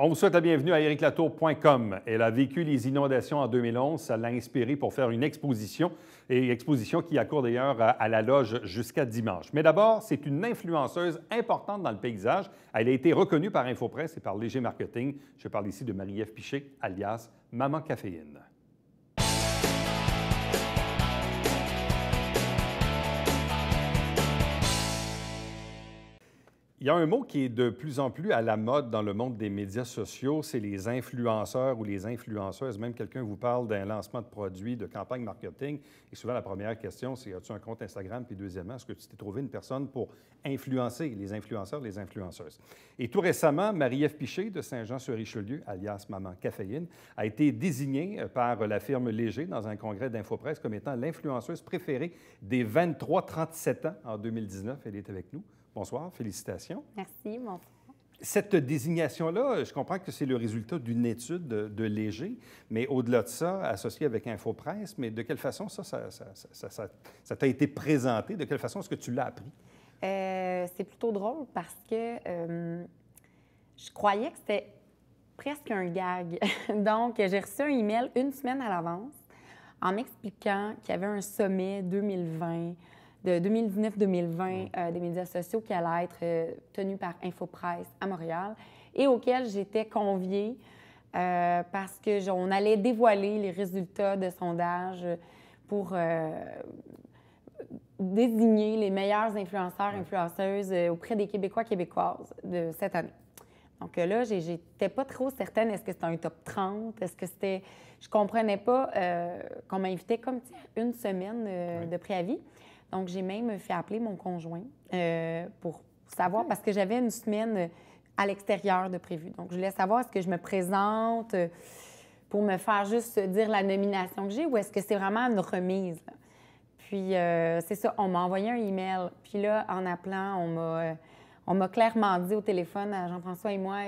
On vous souhaite la bienvenue à ericlatour.com. Elle a vécu les inondations en 2011. Ça l'a inspiré pour faire une exposition, et exposition qui accourt d'ailleurs à la loge jusqu'à dimanche. Mais d'abord, c'est une influenceuse importante dans le paysage. Elle a été reconnue par Infopresse et par Léger Marketing. Je parle ici de Marie-Ève Piché, alias Maman Caféine. Il y a un mot qui est de plus en plus à la mode dans le monde des médias sociaux, c'est les influenceurs ou les influenceuses. Même quelqu'un vous parle d'un lancement de produit, de campagne marketing. Et souvent, la première question, c'est as-tu un compte Instagram? Puis deuxièmement, est-ce que tu t'es trouvé une personne pour influencer les influenceurs, les influenceuses? Et tout récemment, Marie-Ève Piché de Saint-Jean-sur-Richelieu, alias Maman Caféine, a été désignée par la firme Léger dans un congrès d'Infopresse comme étant l'influenceuse préférée des 23-37 ans en 2019. Elle est avec nous. Bonsoir, félicitations. Merci, bonsoir. Cette désignation-là, je comprends que c'est le résultat d'une étude de Léger, mais au-delà de ça, associé avec Infopresse, mais de quelle façon ça t'a été présenté? De quelle façon est-ce que tu l'as appris? C'est plutôt drôle parce que je croyais que c'était presque un gag. Donc, j'ai reçu un email une semaine à l'avance en m'expliquant qu'il y avait un sommet 2020 de 2019-2020 des médias sociaux qui allait être tenu par Infopresse à Montréal et auquel j'étais conviée parce qu'on allait dévoiler les résultats de sondage pour désigner les meilleurs influenceurs, influenceuses auprès des Québécois, Québécoises de cette année. Donc là, j'étais pas trop certaine, est-ce que c'était un top 30, est-ce que c'était... Je comprenais pas qu'on m'invitait comme une semaine de préavis. Donc, j'ai même fait appeler mon conjoint pour savoir, parce que j'avais une semaine à l'extérieur de prévu. Donc, je voulais savoir, est-ce que je me présente pour me faire juste dire la nomination que j'ai ou est-ce que c'est vraiment une remise? Là? Puis, c'est ça, on m'a envoyé un email. Puis là, en appelant, on m'a clairement dit au téléphone, à Jean-François et moi,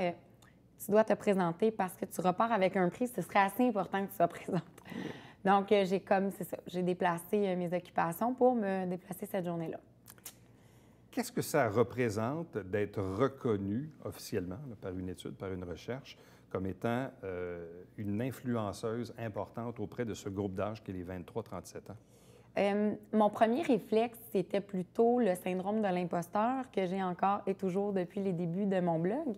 tu dois te présenter parce que tu repars avec un prix, ce serait assez important que tu sois présente. Donc, j'ai déplacé mes occupations pour me déplacer cette journée-là. Qu'est-ce que ça représente d'être reconnu officiellement là, par une étude, par une recherche, comme étant une influenceuse importante auprès de ce groupe d'âge qui est les 23-37 ans? Mon premier réflexe, c'était plutôt le syndrome de l'imposteur que j'ai encore et toujours depuis les débuts de mon blog.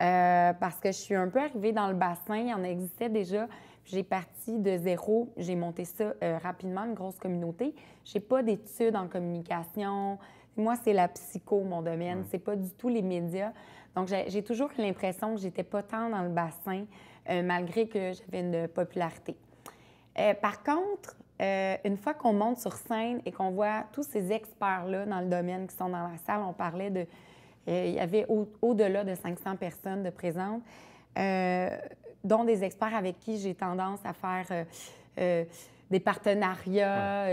Parce que je suis un peu arrivée dans le bassin, il y en existait déjà. J'ai parti de zéro, j'ai monté ça rapidement, une grosse communauté. Je n'ai pas d'études en communication. Moi, c'est la psycho, mon domaine. C'est pas du tout les médias. Donc, j'ai toujours eu l'impression que j'étais pas tant dans le bassin, malgré que j'avais une popularité. Par contre, une fois qu'on monte sur scène et qu'on voit tous ces experts-là dans le domaine qui sont dans la salle, on parlait de... il y avait au-delà de 500 personnes de présentes, dont des experts avec qui j'ai tendance à faire des partenariats,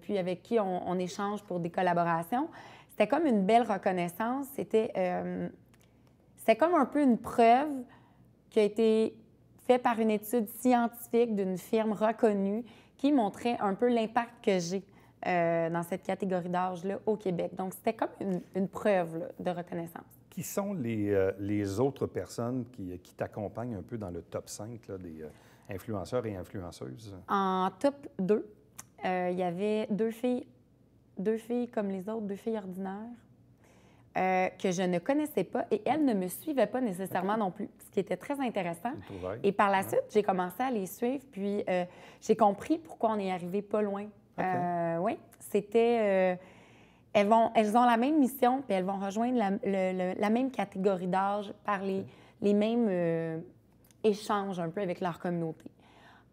puis avec qui on échange pour des collaborations. C'était comme une belle reconnaissance. C'était comme un peu une preuve qui a été faite par une étude scientifique d'une firme reconnue qui montrait un peu l'impact que j'ai dans cette catégorie d'âge-là au Québec. Donc, c'était comme une preuve là, de reconnaissance. Qui sont les autres personnes qui t'accompagnent un peu dans le top 5 là, des influenceurs et influenceuses? En top 2, il y avait deux filles comme les autres, deux filles ordinaires, que je ne connaissais pas et elles ne me suivaient pas nécessairement non plus, ce qui était très intéressant. Et par la suite, j'ai commencé à les suivre, puis j'ai compris pourquoi on est arrivé pas loin. Oui, c'était... Elles ont la même mission, puis elles vont rejoindre la même catégorie d'âge par les mêmes échanges un peu avec leur communauté.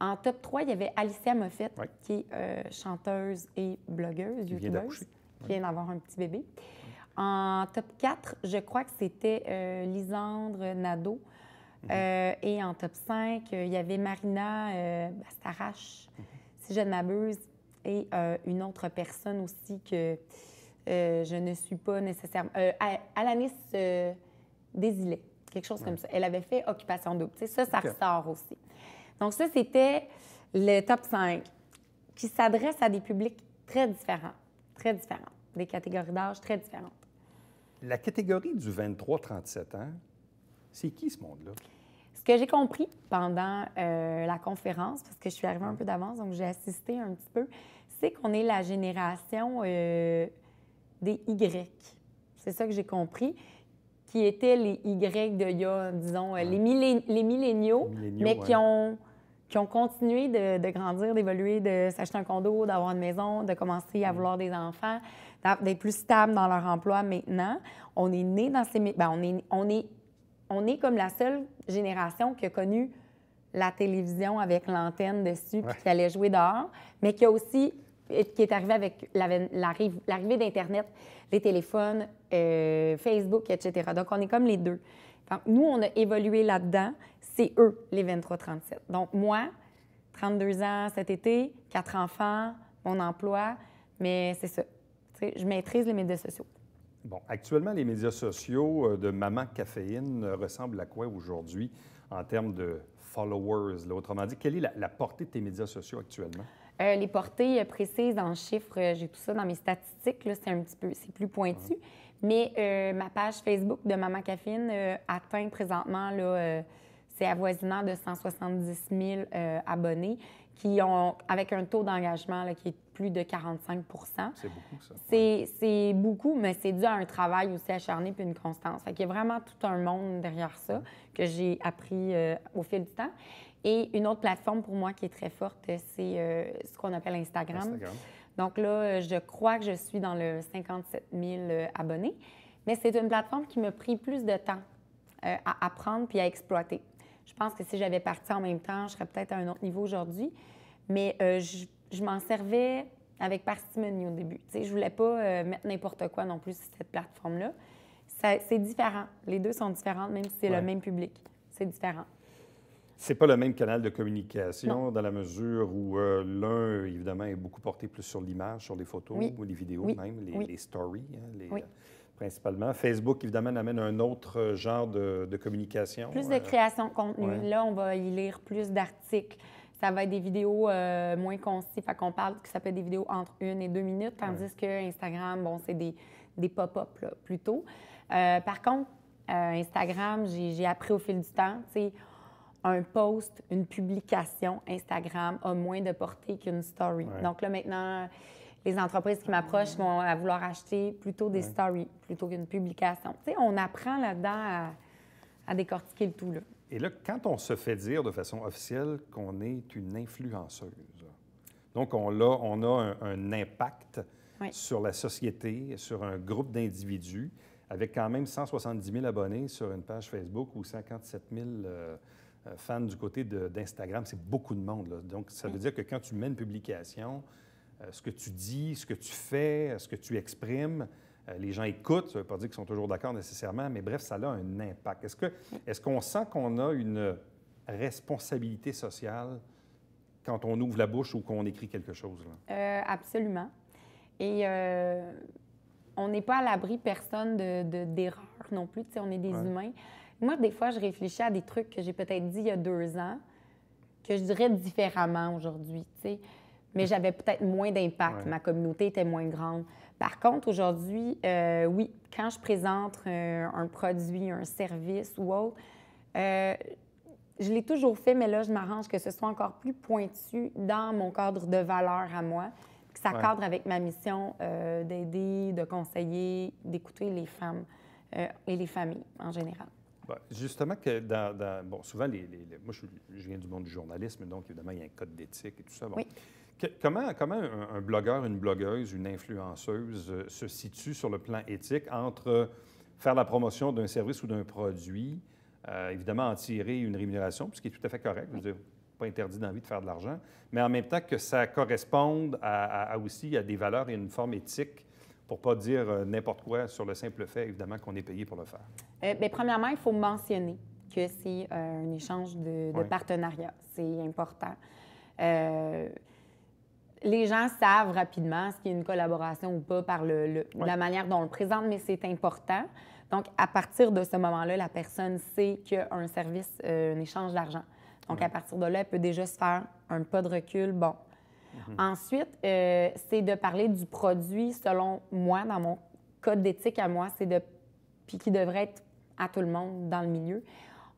En top 3, il y avait Alicia Moffett, qui est chanteuse et blogueuse, youtubeuse, qui vient d'avoir un petit bébé. En top 4, je crois que c'était Lisandre Nadeau. Et en top 5, il y avait Marina Bastarache, si je ne m'abuse, et une autre personne aussi que... je ne suis pas nécessairement... Alanis Desilets, quelque chose comme ça. Elle avait fait Occupation Double. Tu sais, ça ressort aussi. Donc ça, c'était le top 5 qui s'adresse à des publics très différents, des catégories d'âge très différentes. La catégorie du 23-37 ans, c'est qui ce monde-là? Ce que j'ai compris pendant la conférence, parce que je suis arrivée un peu d'avance, donc j'ai assisté un petit peu, c'est qu'on est la génération des Y. C'est ça que j'ai compris, qui étaient les Y de il y a, disons, les milléniaux, mais qui ont continué de grandir, d'évoluer, de s'acheter un condo, d'avoir une maison, de commencer à vouloir des enfants, d'être plus stable dans leur emploi maintenant. On est né dans ces... on est comme la seule génération qui a connu la télévision avec l'antenne dessus puis qui allait jouer dehors, mais qui a aussi... qui est arrivé avec l'arrivée d'Internet, les téléphones, Facebook, etc. Donc, on est comme les deux. Donc, nous, on a évolué là-dedans. C'est eux, les 23-37. Donc, moi, 32 ans cet été, 4 enfants, mon emploi, mais c'est ça. T'sais, je maîtrise les médias sociaux. Bon, actuellement, les médias sociaux de Maman Caféine ressemblent à quoi aujourd'hui en termes de followers? Là? Autrement dit, quelle est la portée de tes médias sociaux actuellement? Les portées précises en chiffres, j'ai tout ça dans mes statistiques, là, c'est un petit peu, c'est plus pointu. Mais ma page Facebook de Maman Caféine atteint présentement, là, c'est avoisinant de 170 000 abonnés qui ont, avec un taux d'engagement là, qui est plus de 45 C'est beaucoup, ça. C'est beaucoup, mais c'est dû à un travail aussi acharné puis une constance. Fait qu'il y a vraiment tout un monde derrière ça que j'ai appris au fil du temps. Et une autre plateforme pour moi qui est très forte, c'est ce qu'on appelle Instagram. Donc là, je crois que je suis dans le 57 000 abonnés. Mais c'est une plateforme qui m'a pris plus de temps à apprendre puis à exploiter. Je pense que si j'avais parti en même temps, je serais peut-être à un autre niveau aujourd'hui. Mais je m'en servais avec parcimonie au début. Tu sais, je voulais pas mettre n'importe quoi non plus sur cette plateforme-là. C'est différent. Les deux sont différentes, même si c'est le même public. C'est différent. C'est pas le même canal de communication dans la mesure où l'un, évidemment, est beaucoup porté plus sur l'image, sur les photos ou les vidéos même, les stories, hein, principalement. Facebook, évidemment, amène un autre genre de communication. Plus de création de contenu. Là, on va y lire plus d'articles. Ça va être des vidéos moins concis. Fait qu'on parle que ça peut être des vidéos entre 1 et 2 minutes, tandis que Instagram, bon, c'est des pop-up plutôt. Par contre, Instagram, j'ai appris au fil du temps, tu sais, un post, une publication Instagram a moins de portée qu'une story. Donc là, maintenant, les entreprises qui m'approchent vont vouloir acheter plutôt des stories plutôt qu'une publication. Tu sais, on apprend là-dedans à décortiquer le tout, là. Et là, quand on se fait dire de façon officielle qu'on est une influenceuse, donc on a un impact sur la société, sur un groupe d'individus, avec quand même 170 000 abonnés sur une page Facebook ou 57 000 fans du côté d'Instagram, c'est beaucoup de monde, là. Donc, ça veut dire que quand tu mets une publication, ce que tu dis, ce que tu fais, ce que tu exprimes, les gens écoutent. Ça ne veut pas dire qu'ils sont toujours d'accord nécessairement, mais bref, ça a un impact. Est-ce qu'on sent qu'on a une responsabilité sociale quand on ouvre la bouche ou qu'on écrit quelque chose, là? Absolument. Et on n'est pas à l'abri, personne, d'erreurs non plus. Tu sais, on est des humains. Moi, des fois, je réfléchis à des trucs que j'ai peut-être dit il y a 2 ans, que je dirais différemment aujourd'hui, tu sais. Mais j'avais peut-être moins d'impact. Ma communauté était moins grande. Par contre, aujourd'hui, oui, quand je présente un produit, un service ou autre, je l'ai toujours fait, mais là, je m'arrange que ce soit encore plus pointu dans mon cadre de valeurs à moi, que ça cadre avec ma mission d'aider, de conseiller, d'écouter les femmes et les familles en général. Bien, justement, que bon, souvent, moi, je viens du monde du journalisme, donc évidemment, il y a un code d'éthique et tout ça. Bon. Comment un blogueur, une blogueuse, une influenceuse se situe sur le plan éthique entre faire la promotion d'un service ou d'un produit, évidemment en tirer une rémunération, ce qui est tout à fait correct, je veux dire, pas interdit d'envie de faire de l'argent, mais en même temps que ça corresponde aussi à des valeurs et une forme éthique, pour ne pas dire n'importe quoi sur le simple fait, évidemment, qu'on est payé pour le faire? Bien, premièrement, il faut mentionner que c'est un échange de partenariat. C'est important. Les gens savent rapidement s'il y a une collaboration ou pas par la manière dont on le présente, mais c'est important. Donc, à partir de ce moment-là, la personne sait qu'il y a un service, un échange d'argent. Donc, à partir de là, elle peut déjà se faire un pas de recul. Bon. Ensuite, c'est de parler du produit, selon moi, dans mon code d'éthique à moi, puis qui devrait être à tout le monde dans le milieu.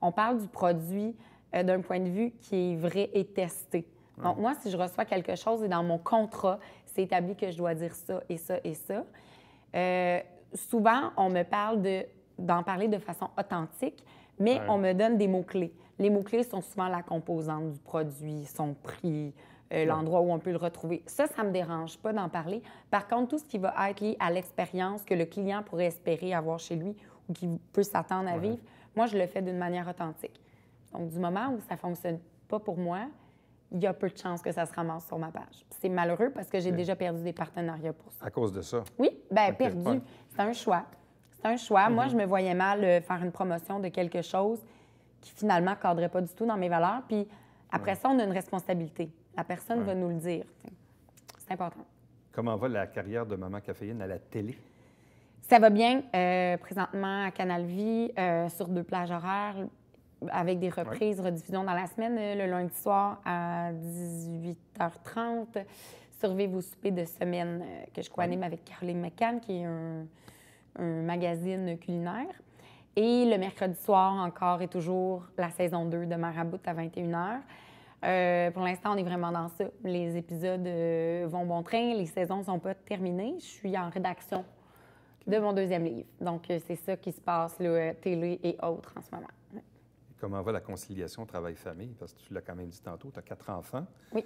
On parle du produit d'un point de vue qui est vrai et testé. Donc, moi, si je reçois quelque chose et dans mon contrat, c'est établi que je dois dire ça et ça et ça, souvent, on me parle d'en parler de façon authentique, mais on me donne des mots-clés. Les mots-clés sont souvent la composante du produit, son prix, l'endroit où on peut le retrouver. Ça ne me dérange pas d'en parler. Par contre, tout ce qui va être lié à l'expérience que le client pourrait espérer avoir chez lui ou qu'il peut s'attendre à vivre, moi, je le fais d'une manière authentique. Donc, du moment où ça ne fonctionne pas pour moi, il y a peu de chances que ça se ramasse sur ma page. C'est malheureux parce que j'ai déjà perdu des partenariats pour ça. À cause de ça? Oui, bien, perdu. Ouais. C'est un choix. C'est un choix. Moi, je me voyais mal faire une promotion de quelque chose qui, finalement, ne cadrait pas du tout dans mes valeurs. Puis, après ça, on a une responsabilité. La personne va nous le dire. C'est important. Comment va la carrière de Maman Caféine à la télé? Ça va bien. Présentement, à Canal Vie, sur 2 plages horaires, avec des reprises, rediffusions dans la semaine, le lundi soir à 18h30. Survivre au souper de semaine que je co-anime avec Caroline McCann, qui est un magazine culinaire. Et le mercredi soir, encore et toujours, la saison 2 de Marabout à 21h. Pour l'instant, on est vraiment dans ça. Les épisodes vont bon train, les saisons ne sont pas terminées. Je suis en rédaction de mon 2e livre. Donc, c'est ça qui se passe, là, télé et autres en ce moment. Comment va la conciliation travail-famille? Parce que tu l'as quand même dit tantôt, tu as 4 enfants. Oui.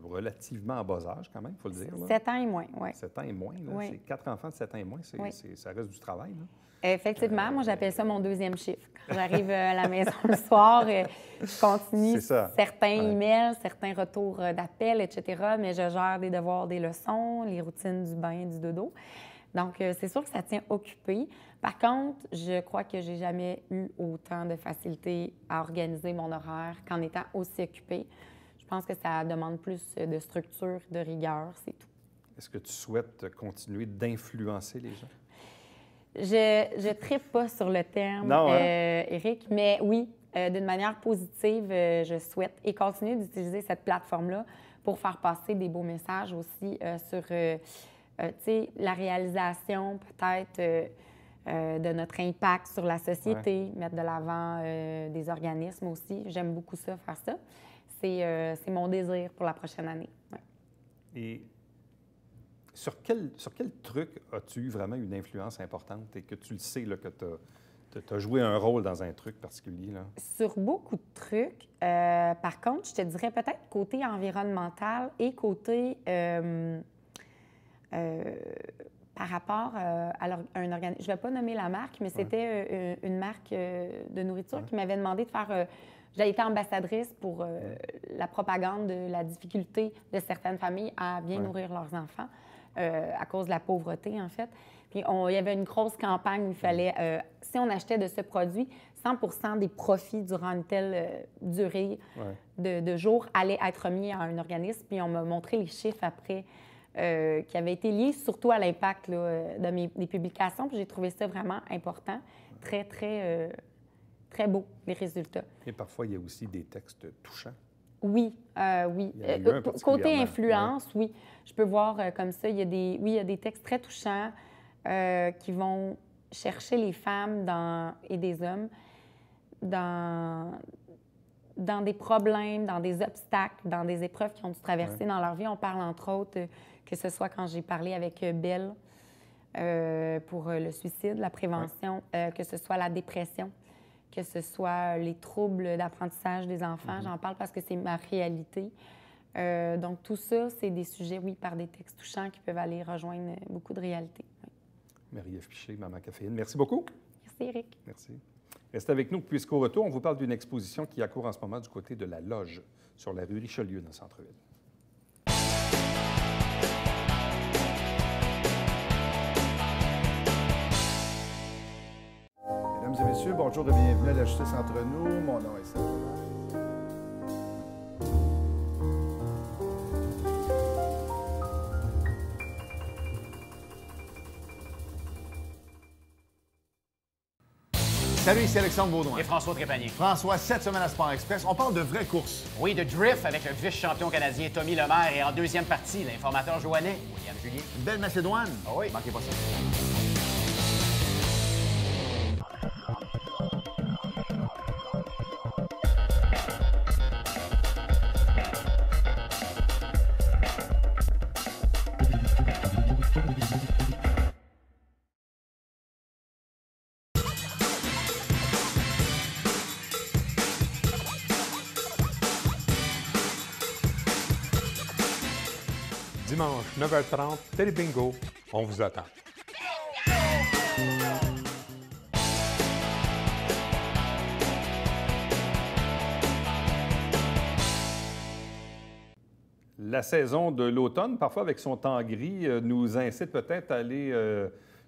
Relativement en bas âge, quand même, il faut le dire. Là. 7 ans et moins, oui. 7 ans et moins, là. Oui. C'est 4 enfants de 7 ans et moins, ça reste du travail, là. Effectivement, moi, j'appelle ça mon 2e chiffre. Quand j'arrive à la maison le soir, je continue certains emails, certains retours d'appels, etc., mais je gère des devoirs, des leçons, les routines du bain, du dodo. Donc, c'est sûr que ça tient occupé. Par contre, je crois que j'ai jamais eu autant de facilité à organiser mon horaire qu'en étant aussi occupée. Je pense que ça demande plus de structure, de rigueur, c'est tout. Est-ce que tu souhaites continuer d'influencer les gens? Je ne tripe pas sur le terme, Éric, mais oui, d'une manière positive, je souhaite et continuer d'utiliser cette plateforme-là pour faire passer des beaux messages aussi sur la réalisation peut-être de notre impact sur la société, mettre de l'avant des organismes aussi. J'aime beaucoup ça, faire ça. C'est mon désir pour la prochaine année. Ouais. Et sur quel truc as-tu eu vraiment une influence importante et que tu le sais là, que tu as joué un rôle dans un truc particulier? Là? Sur beaucoup de trucs. Par contre, je te dirais peut-être côté environnemental et côté par rapport à un organisme. Je ne vais pas nommer la marque, mais c'était une marque de nourriture qui m'avait demandé de faire... J'ai été ambassadrice pour la propagande de la difficulté de certaines familles à bien nourrir leurs enfants à cause de la pauvreté, en fait. Puis il y avait une grosse campagne où il fallait, si on achetait de ce produit, 100 des profits durant une telle durée de jours allaient être remis à un organisme. Puis on m'a montré les chiffres après qui avaient été liés surtout à l'impact des publications. Puis j'ai trouvé ça vraiment important, très, très... très beau, les résultats. Et parfois, il y a aussi des textes touchants. Oui, oui. Côté influence, oui. Je peux voir comme ça, il y a des textes très touchants qui vont chercher les femmes et des hommes dans des problèmes, dans des obstacles, dans des épreuves qu'ils ont dû traverser dans leur vie. On parle, entre autres, que ce soit quand j'ai parlé avec Belle pour le suicide, la prévention, que ce soit la dépression, que ce soit les troubles d'apprentissage des enfants. J'en parle parce que c'est ma réalité. Donc, tout ça, c'est des sujets, oui, par des textes touchants qui peuvent aller rejoindre beaucoup de réalités. Oui. Marie-Ève Piché, Maman Caféine, merci beaucoup. Merci, Éric. Merci. Restez avec nous, puisqu'au retour, on vous parle d'une exposition qui accourt en ce moment du côté de la Loge, sur la rue Richelieu, dans le centre-ville. Mesdames et messieurs, bonjour et bienvenue à la Justice entre nous. Mon nom est Serge. Salut, ici Alexandre Baudouin. Et François Trépanier. François, cette semaine à Sport Express, on parle de vraies courses. Oui, de drift avec le vice-champion canadien Tommy Lemaire et en deuxième partie, l'informateur joannais, William Julien. Une belle Macédoine. Ah oui. Manquez pas ça. dimanche, 9h30, Télé Bingo. On vous attend. La saison de l'automne, parfois avec son temps gris, nous incite peut-être à aller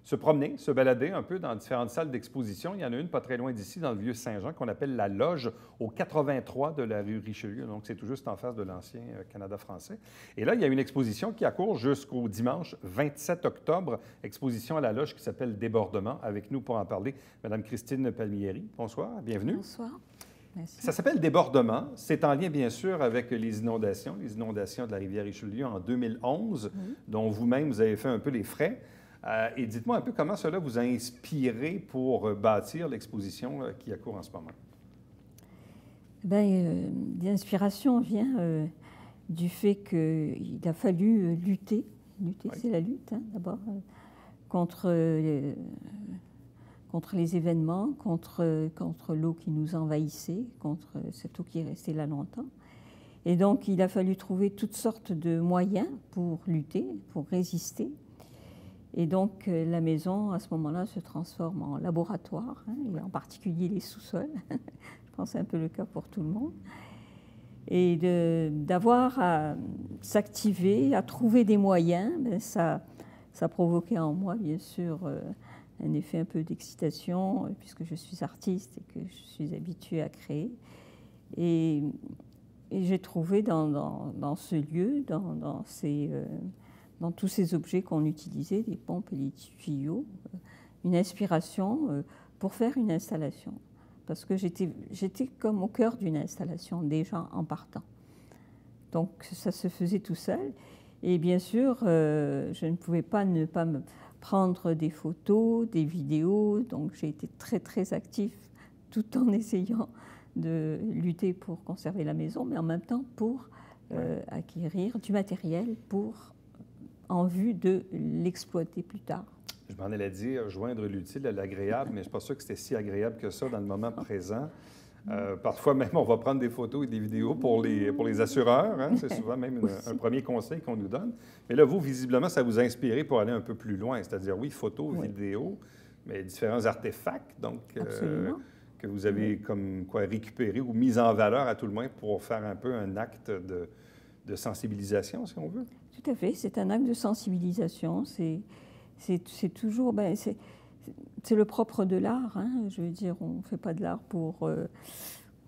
se promener, se balader un peu dans différentes salles d'exposition. Il y en a une pas très loin d'ici, dans le Vieux-Saint-Jean, qu'on appelle la Loge, au 83 de la rue Richelieu. Donc, c'est tout juste en face de l'ancien Canada français. Et là, il y a une exposition qui accourt jusqu'au dimanche 27 octobre, exposition à la Loge qui s'appelle Débordement. Avec nous pour en parler, Mme Christine Palmieri. Bonsoir, bienvenue. Bonsoir. Merci. Ça s'appelle Débordement. C'est en lien, bien sûr, avec les inondations de la rivière Richelieu en 2011, dont vous-même, vous avez fait un peu les frais. Et dites-moi un peu comment cela vous a inspiré pour bâtir l'exposition qui accourt en ce moment. L'inspiration vient du fait qu'il a fallu lutter. Lutter, oui. C'est la lutte, hein, d'abord, contre les événements, contre l'eau qui nous envahissait, contre cette eau qui est restée là longtemps. Et donc, il a fallu trouver toutes sortes de moyens pour lutter, pour résister. Et donc, la maison, à ce moment-là, se transforme en laboratoire, hein, et en particulier les sous-sols. Je pense que c'est un peu le cas pour tout le monde. Et d'avoir à s'activer, à trouver des moyens, ça provoquait en moi, bien sûr, un effet un peu d'excitation, puisque je suis artiste et que je suis habituée à créer. Et j'ai trouvé dans ce lieu, dans tous ces objets qu'on utilisait, les pompes et les tuyaux, une inspiration pour faire une installation. Parce que j'étais comme au cœur d'une installation, déjà en partant. Donc ça se faisait tout seul. Et bien sûr, je ne pouvais pas ne pas me prendre des photos, des vidéos. Donc j'ai été très, très active tout en essayant de lutter pour conserver la maison, mais en même temps pour acquérir du matériel en vue de l'exploiter plus tard. Je m'en allais dire, joindre l'utile à l'agréable, mais je ne suis pas sûr que c'était si agréable que ça dans le moment présent. Parfois même, on va prendre des photos et des vidéos pour les assureurs. Hein? C'est souvent même un premier conseil qu'on nous donne. Mais là, vous, visiblement, ça vous a inspiré pour aller un peu plus loin. C'est-à-dire, oui, photos, vidéos, mais différents artefacts donc, que vous avez comme quoi récupérés ou mis en valeur à tout le moins pour faire un peu un acte de sensibilisation, si on veut. Tout à fait, c'est un acte de sensibilisation. C'est toujours... c'est le propre de l'art. Hein. Je veux dire, on ne fait pas de l'art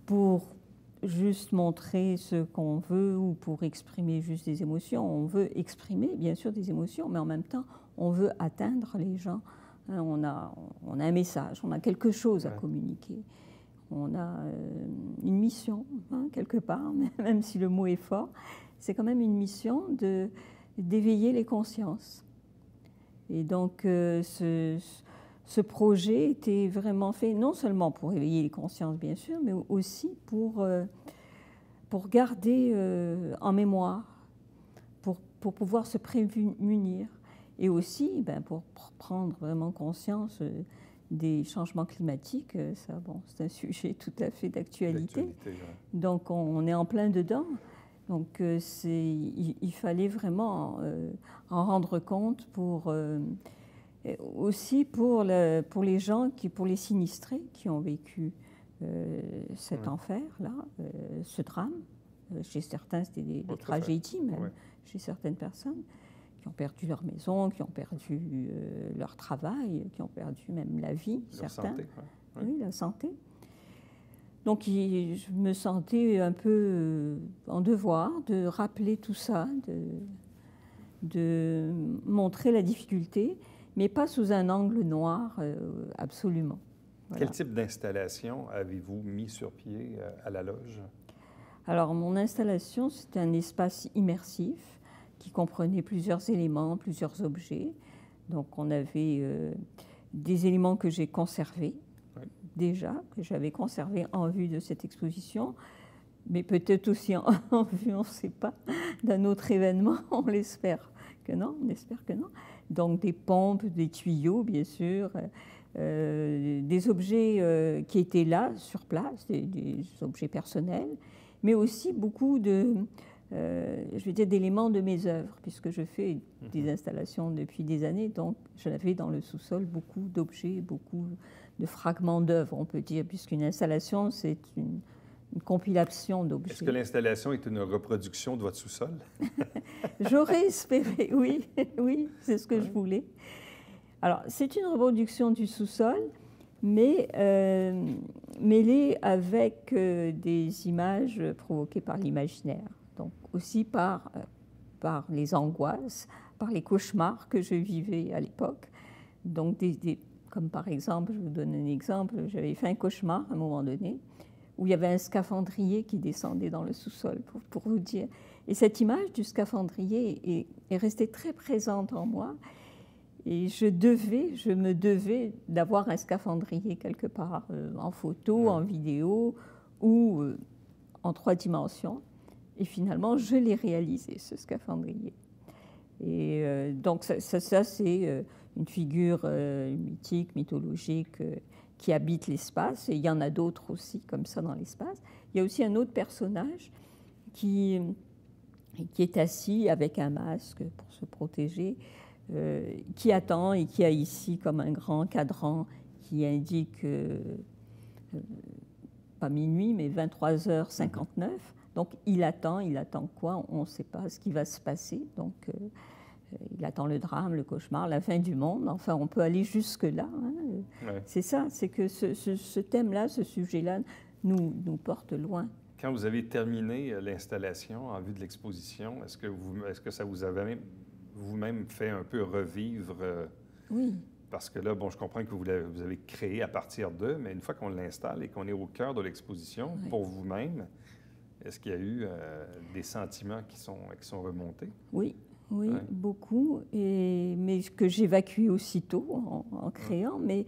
pour juste montrer ce qu'on veut ou pour exprimer juste des émotions. On veut exprimer, bien sûr, des émotions, mais en même temps, on veut atteindre les gens. Hein, on a un message, on a quelque chose à communiquer. On a une mission, hein, quelque part, même si le mot est fort. C'est quand même une mission d'éveiller les consciences. Et donc, ce projet était vraiment fait non seulement pour éveiller les consciences, bien sûr, mais aussi pour garder en mémoire, pour pouvoir se prémunir, et aussi pour prendre vraiment conscience des changements climatiques. Ça, c'est un sujet tout à fait d'actualité. Donc, on est en plein dedans. Donc, il fallait vraiment en rendre compte aussi pour les gens, pour les sinistrés qui ont vécu cet enfer-là, ce drame. Chez certains, c'était des tragédies, même, chez certaines personnes qui ont perdu leur maison, qui ont perdu leur travail, qui ont perdu même la vie, certains. Santé, oui, la santé. Donc, je me sentais un peu en devoir de rappeler tout ça, de montrer la difficulté, mais pas sous un angle noir, absolument. Voilà. Quel type d'installation avez-vous mis sur pied à la Loge? Alors, mon installation, c'était un espace immersif qui comprenait plusieurs éléments, plusieurs objets. Donc, on avait des éléments que j'ai conservés, déjà, que j'avais conservé en vue de cette exposition, mais peut-être aussi en vue, on ne sait pas, d'un autre événement, on l'espère que non, on espère que non. Donc des pompes, des tuyaux, bien sûr, des objets qui étaient là, sur place, des objets personnels, mais aussi beaucoup je veux dire, d'éléments de mes œuvres, puisque je fais des installations depuis des années. Donc, j'avais dans le sous-sol beaucoup d'objets, beaucoup de fragments d'œuvres, on peut dire, puisqu'une installation, c'est une compilation d'objets. Est-ce que l'installation est une reproduction de votre sous-sol? J'aurais espéré, oui, oui, c'est ce que je voulais. Alors, c'est une reproduction du sous-sol, mais mêlée avec des images provoquées par l'imaginaire. Donc, aussi par les angoisses, par les cauchemars que je vivais à l'époque. Donc, comme par exemple, je vous donne un exemple, j'avais fait un cauchemar à un moment donné, où il y avait un scaphandrier qui descendait dans le sous-sol, pour vous dire. Et cette image du scaphandrier est restée très présente en moi. Et je me devais d'avoir un scaphandrier quelque part, en photo, en vidéo ou en 3 dimensions. Et finalement, je l'ai réalisé, ce scaphandrier. Et donc ça c'est une figure mythique, mythologique, qui habite l'espace. Et il y en a d'autres aussi, comme ça, dans l'espace. Il y a aussi un autre personnage qui est assis avec un masque pour se protéger, qui attend et qui a ici comme un grand cadran qui indique, pas minuit, mais 23h59. Donc, il attend quoi? On ne sait pas ce qui va se passer. Donc, il attend le drame, le cauchemar, la fin du monde. Enfin, on peut aller jusque-là. Hein. Ouais. C'est ça, c'est que ce thème-là, ce sujet-là, nous porte loin. Quand vous avez terminé l'installation en vue de l'exposition, est-ce que ça vous avait vous-même fait un peu revivre? Oui. Parce que là, bon, je comprends que vous avez créé à partir d'eux, mais une fois qu'on l'installe et qu'on est au cœur de l'exposition, oui, pour vous-même, est-ce qu'il y a eu des sentiments qui sont remontés? Oui, oui, ouais, beaucoup, mais que j'évacuais aussitôt en créant. Mais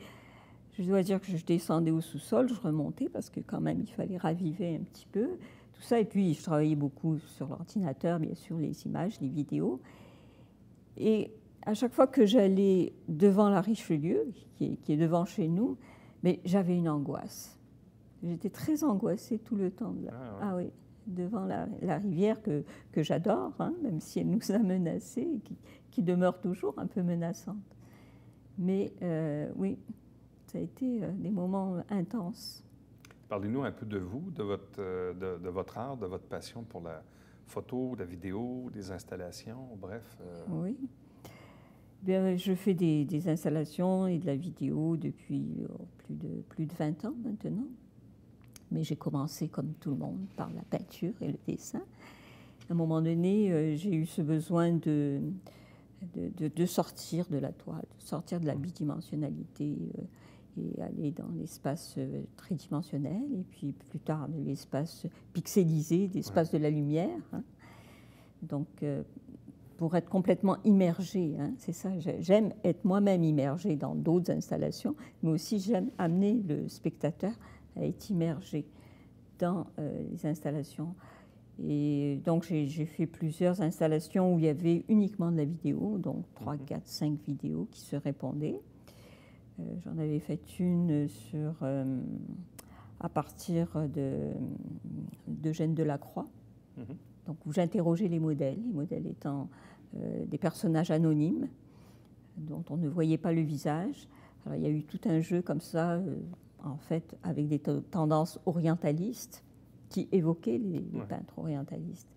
je dois dire que je descendais au sous-sol, je remontais parce que quand même, il fallait raviver un petit peu tout ça. Et puis, je travaillais beaucoup sur l'ordinateur, bien sûr, les images, les vidéos. Et à chaque fois que j'allais devant la Richelieu, qui est devant chez nous, mais j'avais une angoisse. J'étais très angoissée tout le temps. Ah oui, devant la rivière que j'adore, hein, même si elle nous a menacés, et qui demeure toujours un peu menaçante. Mais oui, ça a été des moments intenses. Parlez-nous un peu de vous, de votre art, de votre passion pour la photo, la vidéo, des installations, bref. Oui. Bien, je fais des installations et de la vidéo depuis plus de 20 ans maintenant. Mais j'ai commencé, comme tout le monde, par la peinture et le dessin. À un moment donné, j'ai eu ce besoin de sortir de la toile, de sortir de la bidimensionnalité et aller dans l'espace tridimensionnel, et puis plus tard de l'espace pixelisé, l'espace de la lumière. Hein. Donc, pour être complètement immergée, hein, c'est ça, j'aime être moi-même immergée dans d'autres installations, mais aussi j'aime amener le spectateur à être immergé dans les installations. Et donc, j'ai fait plusieurs installations où il y avait uniquement de la vidéo, donc 3, 4, 5 vidéos qui se répondaient. J'en avais fait une à partir d'Eugène Delacroix, donc où j'interrogeais les modèles étant des personnages anonymes dont on ne voyait pas le visage. Alors, il y a eu tout un jeu comme ça, en fait, avec des tendances orientalistes qui évoquaient les peintres orientalistes.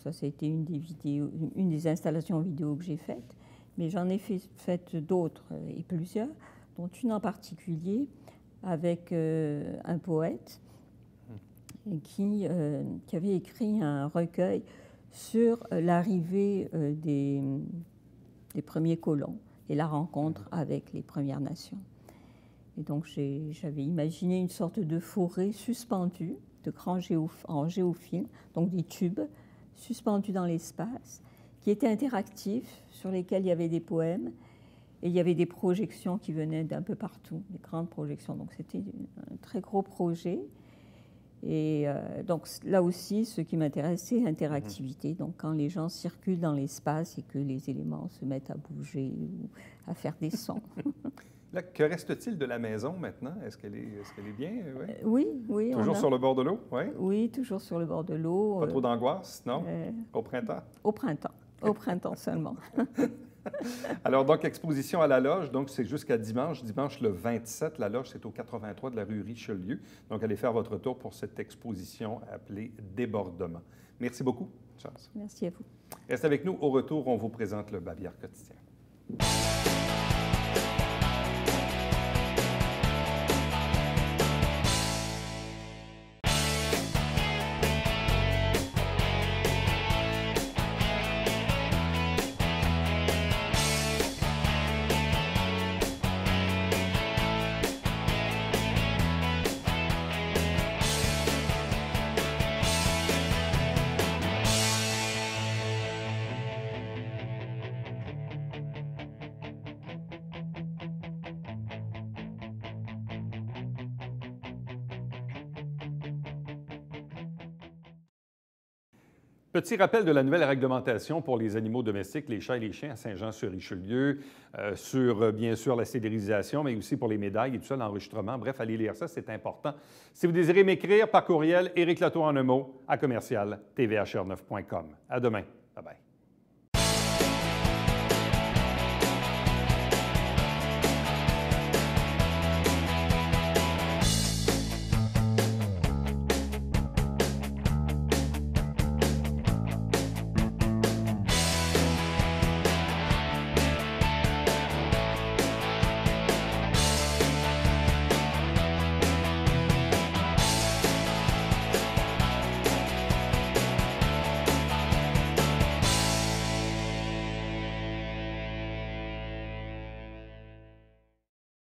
Donc ça a été une des installations vidéo que j'ai faites, mais j'en ai fait d'autres et plusieurs, dont une en particulier avec un poète qui avait écrit un recueil sur l'arrivée des premiers colons et la rencontre avec les Premières Nations. Et donc, j'avais imaginé une sorte de forêt suspendue, en géofilm, donc des tubes suspendus dans l'espace, qui étaient interactifs, sur lesquels il y avait des poèmes, et il y avait des projections qui venaient d'un peu partout, des grandes projections. Donc, c'était un très gros projet. Et donc, là aussi, ce qui m'intéresse, c'est l'interactivité. Donc, quand les gens circulent dans l'espace et que les éléments se mettent à bouger ou à faire des sons. Là, que reste-t-il de la maison maintenant? Est-ce qu'elle est bien? Oui, oui. Toujours sur le bord de l'eau? Oui. Oui, toujours sur le bord de l'eau. Pas trop d'angoisse, non? Au printemps? Au printemps seulement. Alors, donc, exposition à la loge, donc c'est jusqu'à dimanche. Dimanche le 27, la loge, c'est au 83 de la rue Richelieu. Donc, allez faire votre tour pour cette exposition appelée Débordement. Merci beaucoup, Charles. Merci à vous. Restez avec nous. Au retour, on vous présente le Babillard quotidien. Petit rappel de la nouvelle réglementation pour les animaux domestiques, les chats et les chiens à Saint-Jean-sur-Richelieu, sur, bien sûr, la stérilisation, mais aussi pour les médailles et tout ça, l'enregistrement. Bref, allez lire ça, c'est important. Si vous désirez m'écrire par courriel, Éric Latour en un mot, à commercial tvhr9.com. À demain. Bye-bye.